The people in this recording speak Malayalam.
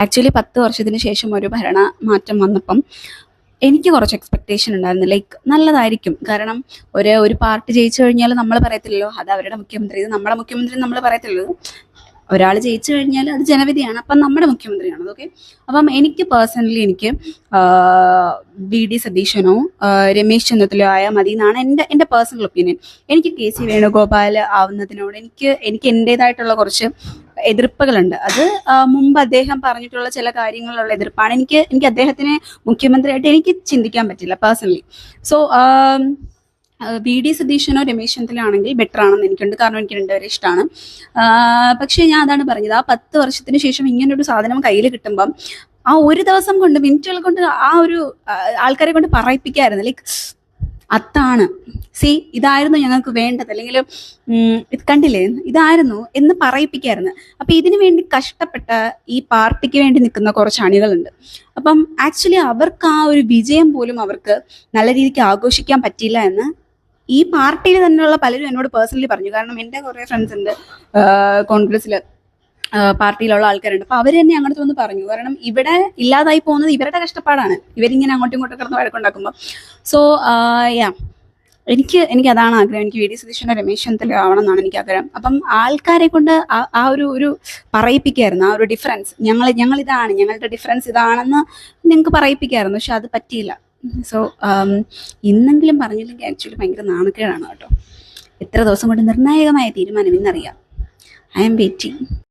ആക്ച്വലി 10 വർഷത്തിന് ശേഷം ഒരു ഭരണ മാറ്റം വന്നപ്പം എനിക്ക് കുറച്ച് എക്സ്പെക്ടേഷൻ ഉണ്ടായിരുന്നു. ലൈക്ക് നല്ലതായിരിക്കും. കാരണം ഒരു പാർട്ടി ജയിച്ചു കഴിഞ്ഞാൽ നമ്മൾ പറയത്തില്ലല്ലോ അത് അവരുടെ മുഖ്യമന്ത്രി, ഇത് നമ്മുടെ മുഖ്യമന്ത്രി നമ്മൾ പറയത്തില്ലല്ലോ. ഒരാൾ ജയിച്ചു കഴിഞ്ഞാൽ അത് ജനവിധിയാണ്, അപ്പം നമ്മുടെ മുഖ്യമന്ത്രിയാണ്. ഓക്കെ, അപ്പം എനിക്ക് പേഴ്സണലി എനിക്ക് വി.ഡി. സതീശനോ രമേശ് ചെന്നിത്തലയോ ആയാൽ മതി എന്നാണ് എൻ്റെ പേഴ്സണൽ ഒപ്പീനിയൻ. എനിക്ക് കെ.സി. വേണുഗോപാൽ ആവുന്നതിനോട് എനിക്ക് എൻ്റേതായിട്ടുള്ള കുറച്ച് എതിർപ്പുകളുണ്ട്. അത് മുമ്പ് അദ്ദേഹം പറഞ്ഞിട്ടുള്ള ചില കാര്യങ്ങളിലുള്ള എതിർപ്പാണ്. എനിക്ക് അദ്ദേഹത്തിനെ മുഖ്യമന്ത്രിയായിട്ട് എനിക്ക് ചിന്തിക്കാൻ പറ്റില്ല പേഴ്സണലി. സോ വി.ഡി. സതീശനോ രമേശ് ചെന്നിത്തല ആണെങ്കിൽ ബെറ്റർ ആണെന്ന് എനിക്കുണ്ട്. കാരണം എനിക്ക് രണ്ടുപേരെ ഇഷ്ടമാണ്. പക്ഷേ ഞാൻ അതാണ് പറഞ്ഞത്, ആ 10 വർഷത്തിന് ശേഷം ഇങ്ങനൊരു സാധനം കയ്യിൽ കിട്ടുമ്പം ആ ഒരു ദിവസം കൊണ്ട് മിനിറ്റുകൾ കൊണ്ട് ആ ഒരു ആൾക്കാരെ കൊണ്ട് പറയിപ്പിക്കായിരുന്നു. ലൈക്ക് അതാണ് ഇതായിരുന്നു ഞങ്ങൾക്ക് വേണ്ടത്, അല്ലെങ്കിൽ ഇത് കണ്ടില്ലേ ഇതായിരുന്നു എന്ന് പറയിപ്പിക്കായിരുന്നു. അപ്പം ഇതിനു വേണ്ടി കഷ്ടപ്പെട്ട ഈ പാർട്ടിക്ക് വേണ്ടി നിൽക്കുന്ന കുറച്ച് അണികളുണ്ട്. അപ്പം ആക്ച്വലി അവർക്ക് ആ ഒരു വിജയം പോലും അവർക്ക് നല്ല രീതിക്ക് ആഘോഷിക്കാൻ പറ്റിയില്ല എന്ന് ഈ പാർട്ടിയിൽ തന്നെയുള്ള പലരും എന്നോട് പേഴ്സണലി പറഞ്ഞു. കാരണം എൻ്റെ കുറേ ഫ്രണ്ട്സ് ഉണ്ട് കോൺഗ്രസ്സിൽ, പാർട്ടിയിലുള്ള ആൾക്കാരുണ്ട്. അപ്പോൾ അവർ തന്നെ അങ്ങോട്ട് വന്ന് പറഞ്ഞു. കാരണം ഇവിടെ ഇല്ലാതായി പോകുന്നത് ഇവരുടെ കഷ്ടപ്പാടാണ്, ഇവരിങ്ങനെ അങ്ങോട്ടും ഇങ്ങോട്ടും കിടന്ന് വഴക്കുണ്ടാക്കുമ്പോൾ. സോ എനിക്ക് അതാണ് ആഗ്രഹം. എനിക്ക് വി.ഡി. സതീശനോ രമേശ് ചെന്നിത്തല ആവണം എന്നാണ് എനിക്ക് ആഗ്രഹം. അപ്പം ആൾക്കാരെ കൊണ്ട് ആ ഒരു പറയിപ്പിക്കായിരുന്നു. ആ ഒരു ഡിഫറൻസ്, ഞങ്ങളിതാണ്, ഞങ്ങളുടെ ഡിഫറൻസ് ഇതാണെന്ന് നിങ്ങൾക്ക് പറയിപ്പിക്കായിരുന്നു. പക്ഷെ അത് പറ്റിയില്ല. സോ ഇന്നെങ്കിലും പറഞ്ഞില്ലെങ്കിൽ ആക്ച്വലി ഭയങ്കര നാണക്കേടാണ് കേട്ടോ. എത്ര ദിവസം കൊണ്ട് നിർണായകമായ തീരുമാനം ഇന്നറിയാം. I am waiting.